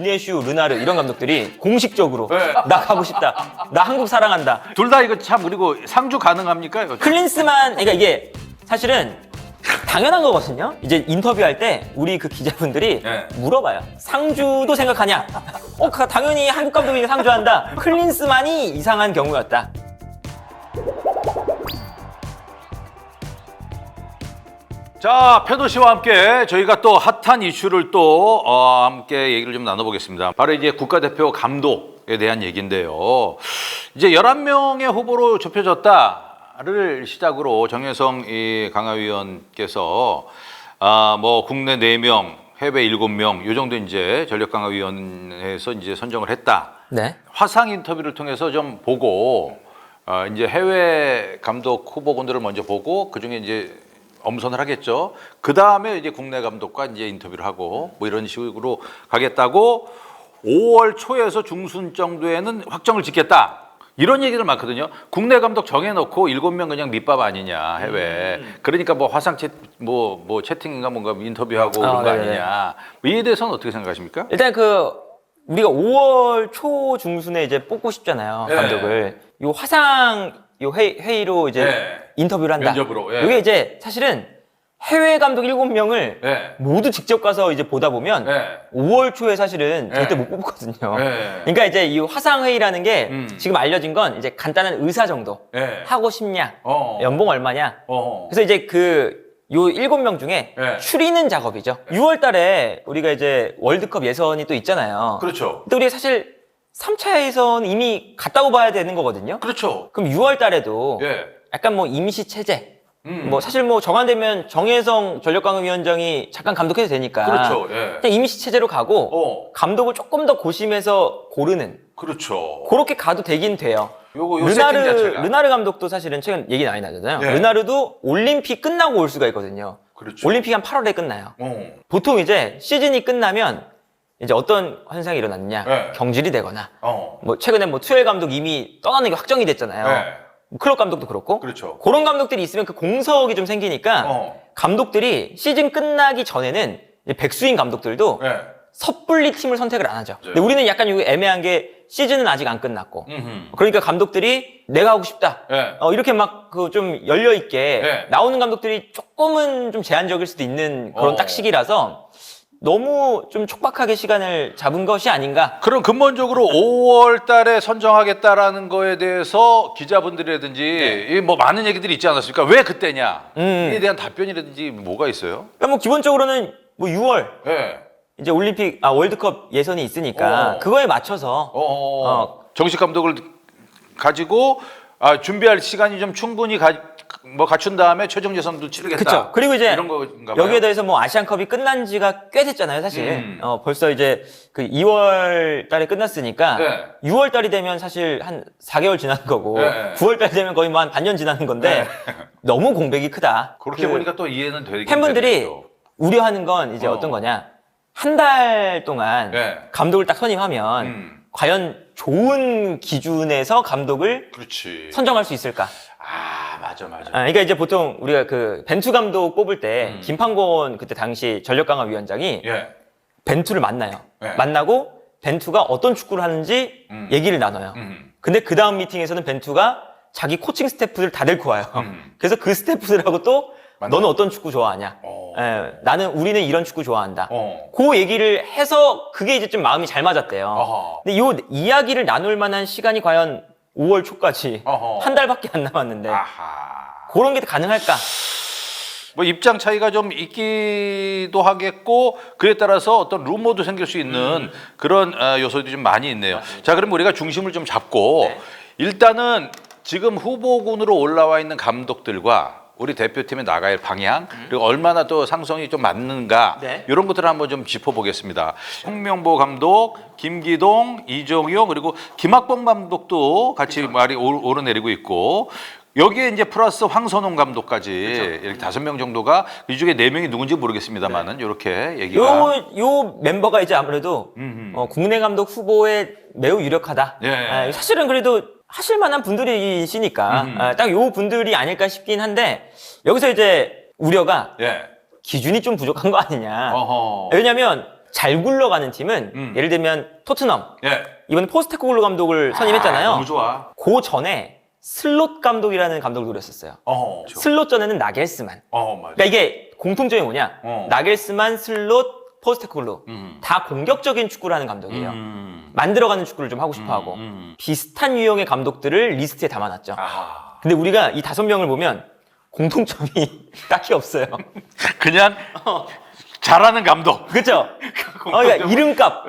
비네슈, 르나르 이런 감독들이 공식적으로 네. 나 가고 싶다. 나 한국 사랑한다. 둘 다 이거 참 그리고 상주 가능합니까? 이거? 클린스만 그러니까 이게 사실은 당연한 거거든요. 이제 인터뷰할 때 우리 그 기자분들이 네. 물어봐요. 상주도 생각하냐? 당연히 한국 감독이 상주한다. 클린스만이 이상한 경우였다. 자, 페도 씨와 함께 저희가 또 핫한 이슈를 또 함께 얘기를 좀 나눠보겠습니다. 바로 이제 국가대표 감독에 대한 얘기인데요. 이제 11명의 후보로 좁혀졌다를 시작으로 정혜성 이 강화위원께서 뭐 국내 4명, 해외 7명 요 정도 이제 전력강화위원회에서 이제 선정을 했다. 네. 화상 인터뷰를 통해서 좀 보고 이제 해외 감독 후보군들을 먼저 보고 그 중에 이제 엄선을 하겠죠. 그 다음에 이제 국내 감독과 이제 인터뷰를 하고 뭐 이런 식으로 가겠다고 5월 초에서 중순 정도에는 확정을 짓겠다. 이런 얘기들 많거든요. 국내 감독 정해놓고 7명 그냥 밑밥 아니냐 해외. 그러니까 뭐 화상 뭐 채팅인가 뭔가 인터뷰하고 그런 거 네네. 아니냐. 이에 대해서는 어떻게 생각하십니까? 일단 우리가 5월 초 중순에 이제 뽑고 싶잖아요. 네. 감독을. 요 화상 회의로 이제 네. 인터뷰를 한다. 면접으로, 예. 이게 이제 사실은 해외 감독 7명을 네. 모두 직접 가서 이제 보다 보면 네. 5월 초에 사실은 절대 네. 못 뽑거든요. 네. 그러니까 이제 이 화상 회의라는 게 지금 지금 알려진 건 이제 간단한 의사 정도. 네. 하고 싶냐? 어. 연봉 얼마냐? 어. 그래서 이제 요 7명 중에 네. 추리는 작업이죠. 6월 달에 우리가 이제 월드컵 예선이 또 있잖아요. 그렇죠. 근데 우리 사실 3차 예선 이미 갔다고 봐야 되는 거거든요. 그렇죠. 그럼 6월 달에도 예. 약간 뭐 임시 체제, 뭐 사실 뭐 정한되면 정혜성 전력강화위원장이 잠깐 감독해도 되니까 그렇죠. 예. 그냥 임시 체제로 가고 감독을 조금 더 고심해서 고르는 그렇죠. 그렇게 가도 되긴 돼요. 요 세팅 자체가. 르나르 감독도 사실은 최근 얘기 많이 나잖아요. 예. 르나르도 올림픽 끝나고 올 수가 있거든요. 그렇죠. 올림픽 한 8월에 끝나요. 어. 보통 이제 시즌이 끝나면 이제 어떤 현상이 일어났느냐, 네. 경질이 되거나, 어. 뭐 최근에 뭐 투엘 감독 이미 떠나는 게 확정이 됐잖아요. 네. 뭐 클럽 감독도 그렇고, 그렇죠. 그런 감독들이 있으면 그 공석이 좀 생기니까 어. 감독들이 시즌 끝나기 전에는 이제 백수인 감독들도 예. 섣불리 팀을 선택을 안 하죠. 근데 우리는 약간 이거 애매한 게 시즌은 아직 안 끝났고, 그러니까 감독들이 내가 하고 싶다. 예. 이렇게 막 그 좀 열려 있게 네. 나오는 감독들이 조금은 좀 제한적일 수도 있는 그런 딱 시기라서 너무 좀 촉박하게 시간을 잡은 것이 아닌가. 그럼 근본적으로 5월 달에 선정하겠다라는 거에 대해서 기자분들이라든지 이 뭐 많은 얘기들이 있지 않았습니까? 왜 그때냐? 이에 대한 답변이라든지 뭐가 있어요? 그러니까 뭐 기본적으로는 뭐 6월 예. 이제 월드컵 예선이 있으니까 그거에 맞춰서 정식 감독을 가지고 준비할 시간이 좀 충분히 갖춘 다음에 최종 예선도 치르겠다. 그렇죠. 그리고 이제 이런 건가 봐요. 여기에 대해서 뭐 아시안컵이 끝난 지가 꽤 됐잖아요, 사실. 벌써 이제 그 2월 달에 끝났으니까 네. 6월 달이 되면 사실 한 4개월 지난 거고 네. 9월 달 되면 거의 뭐 한 반년 지나는 건데 너무 공백이 크다. 그렇게 보니까 또 이해는 되겠네요. 팬분들이 우려하는 건 이제 어떤 거냐. 한 달 동안 네. 감독을 딱 선임하면 과연 좋은 기준에서 감독을 그렇지. 선정할 수 있을까? 맞아. 그러니까 이제 보통 우리가 그 벤투 감독 뽑을 때 김판곤 그때 당시 전력강화위원장이 예. 벤투를 만나요. 네. 만나고 벤투가 어떤 축구를 하는지 얘기를 나눠요. 근데 그 다음 미팅에서는 벤투가 자기 코칭 스태프들 다 데리고 와요. 그래서 그 스태프들하고 또 너는 어떤 축구 좋아하냐? 우리는 이런 축구 좋아한다. 그 얘기를 해서 그게 이제 좀 마음이 잘 맞았대요. 근데 이 이야기를 나눌 만한 시간이 과연 5월 초까지 한 달밖에 안 남았는데 그런 게 가능할까? 뭐 입장 차이가 좀 있기도 하겠고 그에 따라서 어떤 루머도 생길 수 있는 그런 요소들이 좀 많이 있네요. 자, 그럼 우리가 중심을 좀 잡고 일단은 지금 후보군으로 올라와 있는 감독들과 우리 대표팀에 나가야 할 방향 그리고 얼마나 또 상성이 좀 맞는가 이런 것들을 한번 좀 짚어보겠습니다. 홍명보 감독, 김기동, 이종효 그리고 김학범 감독도 같이 말이 오르내리고 있고 여기에 이제 플러스 황선홍 감독까지 이렇게 5명 정도가 이 중에 4명이 누군지 모르겠습니다만은 이렇게 얘기가 요 멤버가 이제 아무래도 국내 감독 후보에 매우 유력하다. 사실은 그래도 하실 만한 분들이시니까 딱 요 분들이 아닐까 싶긴 한데 여기서 이제 우려가 기준이 좀 부족한 거 아니냐. 왜냐면 잘 굴러가는 팀은 예를 들면 토트넘 예. 이번에 포스테코글루 감독을 선임했잖아요. 너무 좋아. 그 전에 슬롯 감독이라는 감독을 노렸었어요. 슬롯 전에는 나겔스만. 맞아. 그러니까 이게 공통점이 뭐냐? 나겔스만, 슬롯, 포스테코글루 다 공격적인 축구를 하는 감독이에요. 만들어가는 축구를 좀 하고 싶어하고 비슷한 유형의 감독들을 리스트에 담아놨죠. 근데 우리가 이 5명을 보면 공통점이 딱히 없어요. 그냥 잘하는 감독. 그렇죠? 그러니까 이름값,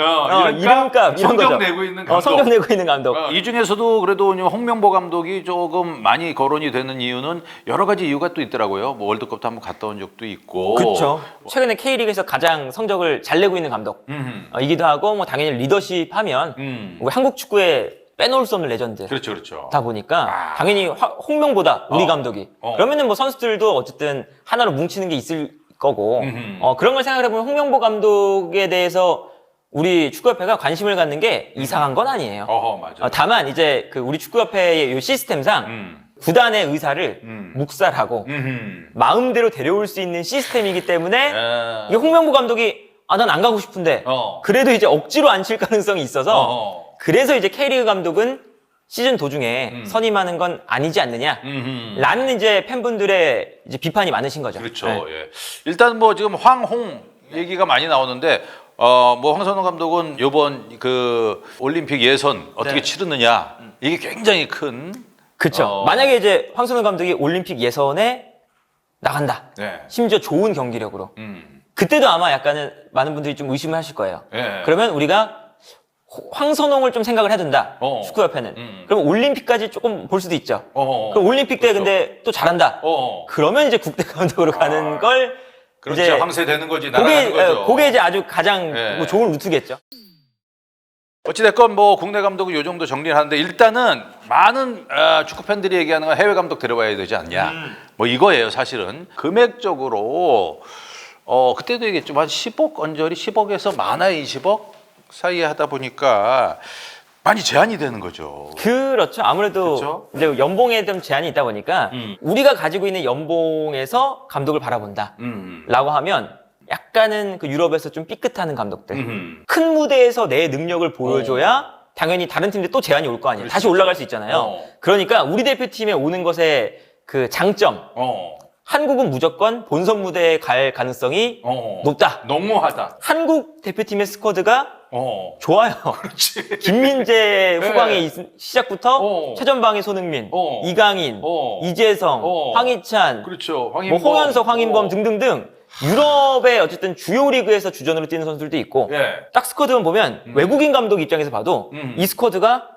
이름값 이런 성적 거죠. 내고 있는 감독. 성적 내고 있는 감독. 이 중에서도 그래도 홍명보 감독이 조금 많이 거론이 되는 이유는 여러 가지 이유가 또 있더라고요. 뭐 월드컵도 한번 갔다 온 적도 있고. 그렇죠. 최근에 K리그에서 가장 성적을 잘 내고 있는 감독이기도 하고, 뭐 당연히 리더십 하면 우리 한국 축구에 빼놓을 수 없는 레전드. 그렇죠. 다 보니까 당연히 홍명보다 우리 감독이. 그러면은 뭐 선수들도 어쨌든 하나로 뭉치는 게 있을 거고. 그런 걸 생각해 보면 홍명보 감독에 대해서 우리 축구협회가 관심을 갖는 게 이상한 건 아니에요. 맞아. 다만 이제 그 우리 축구협회의 이 시스템상 구단의 의사를 묵살하고 마음대로 데려올 수 있는 시스템이기 때문에 이게 홍명보 감독이 난 안 가고 싶은데 그래도 이제 억지로 앉힐 가능성이 있어서 그래서 이제 K리그 감독은 시즌 도중에 선임하는 건 아니지 않느냐 라는 이제 팬분들의 이제 비판이 많으신 거죠. 그렇죠. 예. 일단 뭐 지금 황홍 얘기가 많이 나오는데 뭐 황선홍 감독은 이번 그 올림픽 예선 어떻게 치르느냐 이게 굉장히 큰 그렇죠. 만약에 이제 황선홍 감독이 올림픽 예선에 나간다. 네. 심지어 좋은 경기력으로. 그때도 아마 약간은 많은 분들이 좀 의심을 하실 거예요. 그러면 우리가 황선홍을 좀 생각을 해야 된다. 축구협회는. 그럼 올림픽까지 조금 볼 수도 있죠. 그럼 올림픽 때 근데 또 잘한다. 그러면 이제 국대 감독으로 가는 걸 그렇죠. 이제 황새 되는 거지. 날아가는 거죠. 그게 이제 아주 가장 뭐 좋은 루트겠죠. 어찌됐건 뭐 국내 감독은 요 정도 정리를 하는데 일단은 많은 축구 팬들이 얘기하는 건 해외 감독 데려와야 되지 않냐. 뭐 이거예요 사실은. 금액적으로 그때도 얘기했죠. 한 10억 언저리 10억에서 많아야 20억 사이에 하다 보니까 많이 제한이 되는 거죠. 그렇죠. 아무래도 그렇죠? 이제 연봉에 좀 제한이 있다 보니까 우리가 가지고 있는 연봉에서 감독을 바라본다 라고 하면 약간은 그 유럽에서 좀 삐끗하는 감독들 큰 무대에서 내 능력을 보여줘야 당연히 다른 팀들 또 제한이 올 거 아니에요. 다시 올라갈 수 있잖아요. 그러니까 우리 대표팀에 오는 것의 그 장점 한국은 무조건 본선 무대에 갈 가능성이 높다. 너무하다. 한국 대표팀의 스쿼드가 좋아요. 그렇지. 김민재 후방의 시작부터 최전방의 손흥민, 이강인, 이재성, 황희찬, 그렇죠. 뭐 홍현석, 황인범 등등등 유럽의 어쨌든 주요 리그에서 주전으로 뛰는 선수들도 있고 딱 스쿼드만 보면 외국인 감독 입장에서 봐도 이 스쿼드가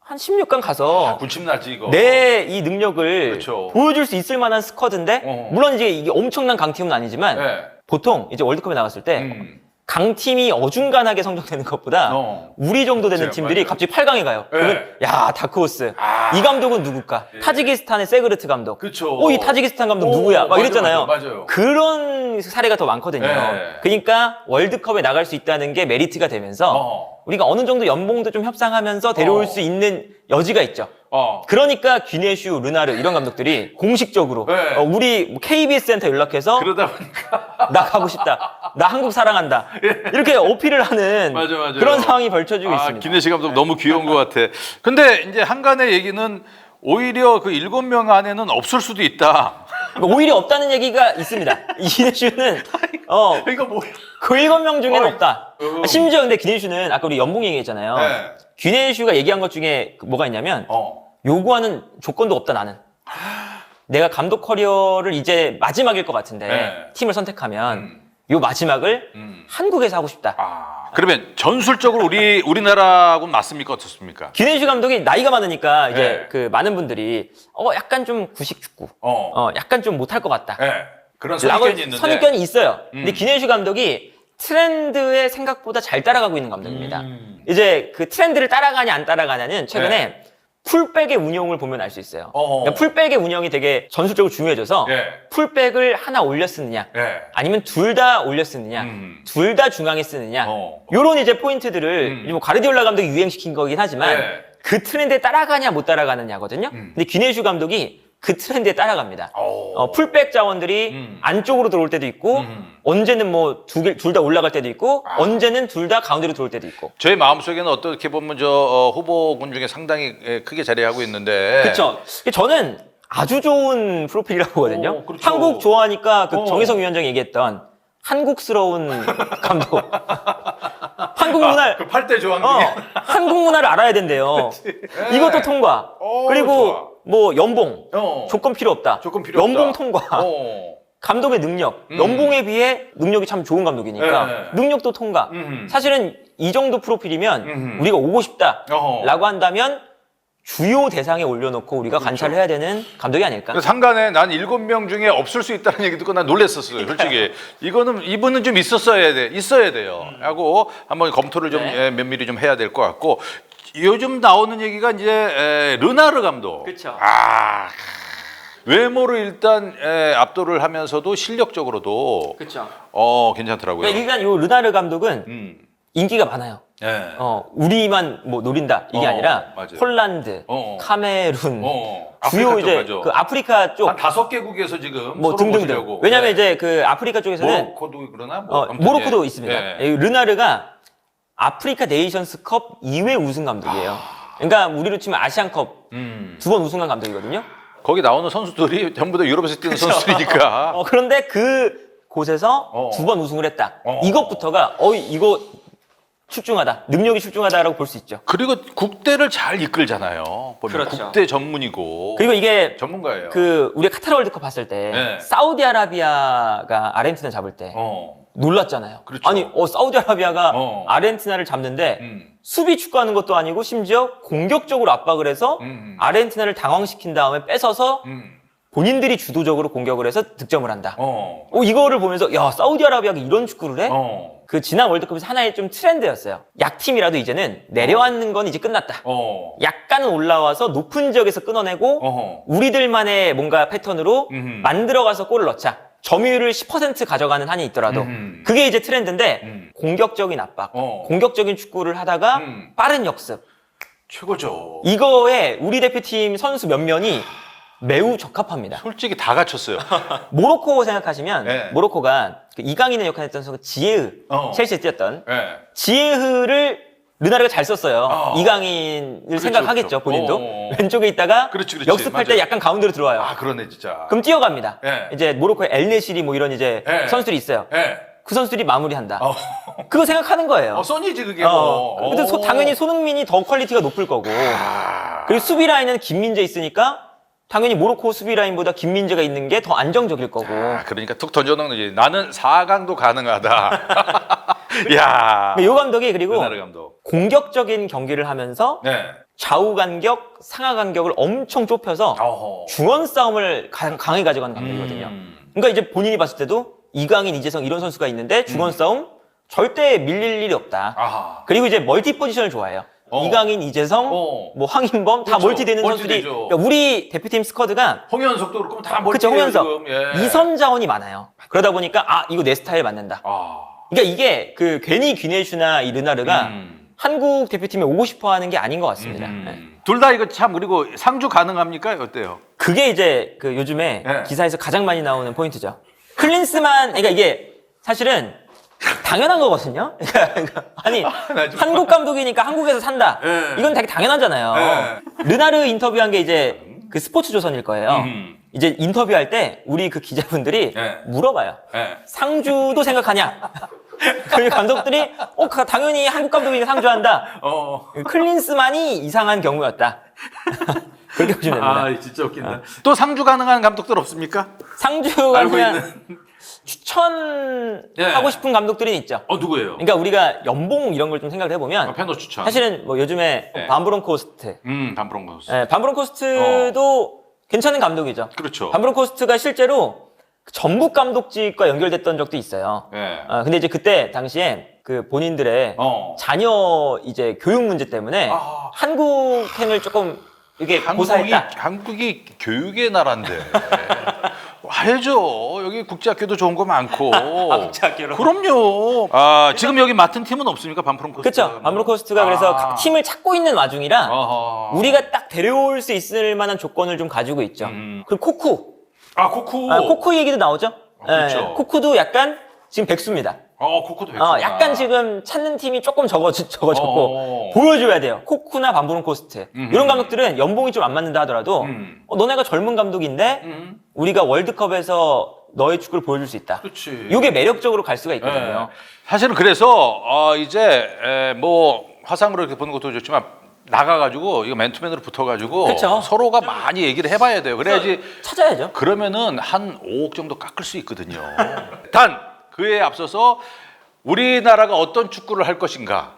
한 16강 가서 군침 나지 이거. 내 이 능력을 그렇죠. 보여줄 수 있을 만한 스쿼드인데 물론 이제 이게 엄청난 강팀은 아니지만 보통 이제 월드컵에 나갔을 때 강팀이 어중간하게 성적되는 것보다 우리 정도 되는 그렇죠. 팀들이 맞아요. 갑자기 8강에 가요. 그러면 야 다크호스. 이 감독은 누굴까? 타지키스탄의 세그르트 감독. 그쵸. 이 타지키스탄 감독 누구야? 막 이랬잖아요. 맞아요. 그런 사례가 더 많거든요. 그러니까 월드컵에 나갈 수 있다는 게 메리트가 되면서 우리가 어느 정도 연봉도 좀 협상하면서 데려올 수 있는 여지가 있죠. 그러니까 귀네슈, 르나르 이런 감독들이 공식적으로 우리 뭐 KBS 센터 연락해서 그러다 보니까 나 가고 싶다. 나 한국 사랑한다. 이렇게 어필을 하는 맞아. 그런 상황이 벌쳐지고 있습니다. 김내시 감독 너무 귀여운 것 같아. 근데 이제 한간의 얘기는 오히려 그 7명 안에는 없을 수도 있다. 오히려 없다는 얘기가 있습니다. 기네슈는 이거 뭐야? 그 7명 중에는 없다. 심지어 근데 기네슈는 아까 우리 연봉 얘기했잖아요. 기네슈가 얘기한 것 중에 뭐가 있냐면 요구하는 조건도 없다 나는. 내가 감독 커리어를 이제 마지막일 것 같은데 팀을 선택하면 요 마지막을 한국에서 하고 싶다. 그러면 전술적으로 우리나라하고는 맞습니까? 어떻습니까? 기네슈 감독이 나이가 많으니까 이제 그 많은 분들이 약간 좀 구식 축구, 약간 좀 못할 것 같다. 그런 라고 선입견이 있는데. 선입견이 있어요. 근데 기네슈 감독이 트렌드에 생각보다 잘 따라가고 있는 감독입니다. 이제 그 트렌드를 따라가냐 안 따라가냐는 최근에 풀백의 운영을 보면 알 수 있어요. 그러니까 풀백의 운영이 되게 전술적으로 중요해져서 풀백을 하나 올려 쓰느냐 아니면 둘 다 올려 쓰느냐 둘 다 중앙에 쓰느냐 요런 이제 포인트들을 뭐 가르디올라 감독이 유행시킨 거긴 하지만 그 트렌드에 따라가냐 못 따라가느냐거든요. 근데 귀네슈 감독이 그 트렌드에 따라갑니다. 풀백 자원들이 안쪽으로 들어올 때도 있고 언제는 뭐 둘 다 올라갈 때도 있고 언제는 둘 다 가운데로 들어올 때도 있고. 저희 마음속에는 어떻게 보면 저 후보군 중에 상당히 크게 자리하고 있는데. 그렇죠. 저는 아주 좋은 프로필이라고 보거든요. 그렇죠. 한국 좋아하니까 그 정혜성 위원장이 얘기했던 한국스러운 감독. 한국 문화를 그 8대 조항 중에. 한국 문화를 알아야 된대요. 이것도 통과. 그리고 좋아. 뭐 연봉 조건 필요 없다. 조건 필요 연봉 없다. 통과. 감독의 능력, 연봉에 비해 능력이 참 좋은 감독이니까 능력도 통과. 사실은 이 정도 프로필이면 우리가 오고 싶다라고 한다면 주요 대상에 올려놓고 우리가 관찰을 해야 되는 감독이 아닐까? 상관에 난 7명 중에 없을 수 있다는 얘기 듣고 난 놀랬었어요. 솔직히 이분은 좀 있어야 돼요. 하고 한번 검토를 좀 면밀히 좀 해야 될 것 같고 요즘 나오는 얘기가 이제 르나르 감독. 그렇죠. 외모를 일단 압도를 하면서도 실력적으로도 그렇죠. 괜찮더라고요. 그러니까 일단 이 르나르 감독은 인기가 많아요. 우리만 뭐 노린다 이게 아니라 맞아요. 홀란드, 카메룬, 주요 아프리카 이제 쪽 그 아프리카 쪽 한 5개국에서 지금 뭐 서로 등등등. 보시려고. 왜냐하면 이제 그 아프리카 쪽에서는 모로코도 그러나 뭐 아무튼 모로코도 예. 있습니다. 예. 이 르나르가 아프리카 네이션스컵 2회 우승 감독이에요. 그러니까 우리로 치면 아시안컵 2번 우승한 감독이거든요. 거기 나오는 선수들이 전부 다 유럽에서 뛰는 선수들이니까. 그런데 그 곳에서 2번 우승을 했다. 이것부터가 이거 출중하다. 능력이 출중하다라고 볼 수 있죠. 그리고 국대를 잘 이끌잖아요. 보면 그렇죠. 국대 전문이고. 그리고 이게 전문가예요. 그 우리가 카타르 월드컵 봤을 때 네. 사우디아라비아가 아르헨티나 잡을 때 놀랐잖아요. 그렇죠. 아니 사우디아라비아가 아르헨티나를 잡는데 수비 축구하는 것도 아니고 심지어 공격적으로 압박을 해서 아르헨티나를 당황시킨 다음에 뺏어서 본인들이 주도적으로 공격을 해서 득점을 한다. 이거를 보면서 야 사우디아라비아가 이런 축구를 해? 그 지난 월드컵에서 하나의 좀 트렌드였어요. 약팀이라도 이제는 내려앉는 건 이제 끝났다. 약간은 올라와서 높은 지역에서 끊어내고 우리들만의 뭔가 패턴으로 만들어가서 골을 넣자. 점유율을 10% 가져가는 한이 있더라도 그게 이제 트렌드인데 공격적인 압박, 공격적인 축구를 하다가 빠른 역습. 최고죠. 이거에 우리 대표팀 선수 몇 명이 매우 적합합니다. 솔직히 다 갖췄어요. 모로코 생각하시면 네. 모로코가 그 이강인의 역할을 했던 선수 지에흐 첼시에 뛰었던 네. 지에흐를 르나르가 잘 썼어요. 이강인을 생각하겠죠 그렇죠. 본인도. 왼쪽에 있다가 그렇지, 역습할 맞아요. 때 약간 가운데로 들어와요. 그러네 진짜. 그럼 뛰어갑니다. 네. 이제 모로코의 엘네시리 뭐 이런 이제 네. 선수들이 있어요. 네. 그 선수들이 마무리한다. 그거 생각하는 거예요. 써니지 그게 뭐. 근데 당연히 손흥민이 더 퀄리티가 높을 거고. 그리고 수비 라인은 김민재 있으니까 당연히 모로코 수비 라인보다 김민재가 있는 게 더 안정적일 거고. 그러니까 툭 던져놓는 거지. 나는 4강도 가능하다. 야. 이 감독이 그리고 르나르 감독. 공격적인 경기를 하면서 네. 좌우 간격, 상하 간격을 엄청 좁혀서 중원 싸움을 강하게 가져가는 감독이거든요. 그러니까 이제 본인이 봤을 때도 이강인, 이재성 이런 선수가 있는데 중원 싸움 절대 밀릴 일이 없다. 그리고 이제 멀티 포지션을 좋아해요. 이강인, 이재성, 뭐 황인범 다 그렇죠. 멀티 되는 선수들이 그러니까 우리 대표팀 스쿼드가 홍현석도 그렇고 다 그렇죠. 멀티예요, 홍현석 지금. 예. 이선 자원이 많아요. 그러다 보니까 이거 내 스타일 맞는다. 그러니까 이게 그 괜히 귀네슈나 이 르나르가 한국 대표팀에 오고 싶어 하는 게 아닌 것 같습니다. 네. 둘 다 이거 참 그리고 상주 가능합니까? 어때요? 그게 이제 그 요즘에 네. 기사에서 가장 많이 나오는 포인트죠. 클린스만, 그러니까 이게 사실은 당연한 거거든요. 그러니까 아니 한국 감독이니까 한국에서 산다. 네. 이건 되게 당연하잖아요. 네. 르나르 인터뷰한 게 이제 그 스포츠조선일 거예요. 이제 인터뷰할 때 우리 그 기자분들이 네. 물어봐요. 네. 상주도 생각하냐? 그리고 감독들이 당연히 한국 감독이니까 상주한다. 클린스만이 이상한 경우였다. 그렇게 보시면 됩니다. 진짜 웃긴다. 또 상주 가능한 감독들 없습니까? 상주가 알고 그냥 있는. 추천하고 싶은 감독들이 있죠. 누구예요? 그러니까 우리가 연봉 이런 걸 좀 생각을 해보면 팬더 추천. 사실은 뭐 요즘에 네. 반브론코스트, 반브론코스. 반브론코스트도 괜찮은 감독이죠. 그렇죠. 반브론코스트가 실제로 전북 감독직과 연결됐던 적도 있어요. 네. 근데 이제 그때 당시에 그 본인들의 자녀 이제 교육 문제 때문에 한국행을 조금 이렇게 고사했다. 한국이 교육의 나라인데. 가야죠. 여기 국제학교도 좋은 거 많고. 국제학교로. 그럼요. 지금 여기 맡은 팀은 없습니까? 밤프롬코스트가. 그렇죠. 밤브로코스트가 그래서 각 팀을 찾고 있는 와중이라 어허. 우리가 딱 데려올 수 있을 만한 조건을 좀 가지고 있죠. 그리고 코쿠. 코쿠. 코쿠 얘기도 나오죠. 그렇죠. 코쿠도 약간 지금 백수입니다. 코쿠도 백수구나. 약간 지금 찾는 팀이 조금 적어졌고 보여줘야 돼요. 코쿠나 밤브론코스트 이런 감독들은 연봉이 좀 안 맞는다 하더라도 너네가 젊은 감독인데 우리가 월드컵에서 너의 축구를 보여줄 수 있다. 그렇지. 이게 매력적으로 갈 수가 있거든요. 네. 사실은 그래서 이제 뭐 화상으로 이렇게 보는 것도 좋지만 나가가지고 이거 맨투맨으로 붙어가지고 그쵸. 서로가 많이 얘기를 해봐야 돼요. 그래야지 찾아야죠. 그러면은 한 5억 정도 깎을 수 있거든요. 단 그에 앞서서 우리나라가 어떤 축구를 할 것인가.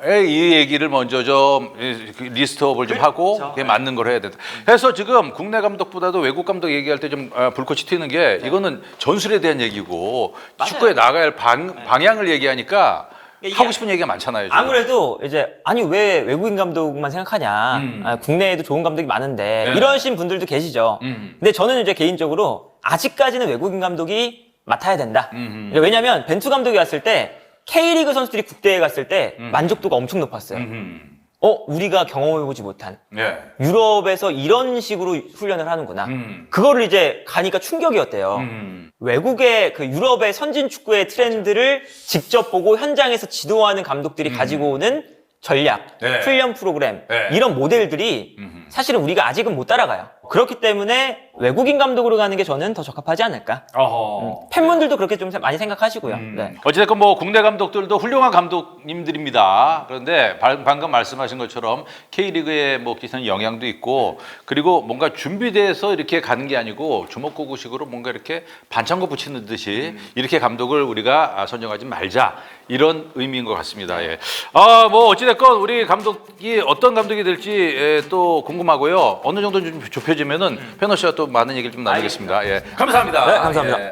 이 얘기를 먼저 좀 리스트업을 좀 하고 그게 맞는 걸 해야 된다. 그래서 지금 국내 감독보다도 외국 감독 얘기할 때 좀 불꽃이 튀는 게 이거는 전술에 대한 얘기고 축구에 나가야 할 방향을 얘기하니까 하고 싶은 얘기가 많잖아요. 지금. 아무래도 이제 아니 왜 외국인 감독만 생각하냐. 국내에도 좋은 감독이 많은데 네. 이러신 분들도 계시죠. 근데 저는 이제 개인적으로 아직까지는 외국인 감독이 맡아야 된다. 왜냐면 벤투 감독이 왔을 때 K리그 선수들이 국대에 갔을 때 만족도가 엄청 높았어요. 우리가 경험해보지 못한 네. 유럽에서 이런 식으로 훈련을 하는구나. 그거를 이제 가니까 충격이었대요. 외국의 그 유럽의 선진 축구의 트렌드를 직접 보고 현장에서 지도하는 감독들이 가지고 오는 전략, 네. 훈련 프로그램 네. 이런 모델들이 사실은 우리가 아직은 못 따라가요. 그렇기 때문에 외국인 감독으로 가는 게 저는 더 적합하지 않을까. 팬분들도 그렇게 좀 많이 생각하시고요. 네. 어찌됐건 뭐 국내 감독들도 훌륭한 감독님들입니다. 그런데 방금 말씀하신 것처럼 K리그의 뭐 기사는 영향도 있고 그리고 뭔가 준비돼서 이렇게 가는 게 아니고 주먹구구식으로 뭔가 이렇게 반창고 붙이는 듯이 이렇게 감독을 우리가 선정하지 말자 이런 의미인 것 같습니다. 예. 뭐 어찌됐건 우리 감독이 어떤 감독이 될지 또 궁금하고요. 어느 정도 좀 좁혀지면은 페너 씨와 또 많은 얘기를 좀 나누겠습니다. 예. 감사합니다. 네, 감사합니다. 예.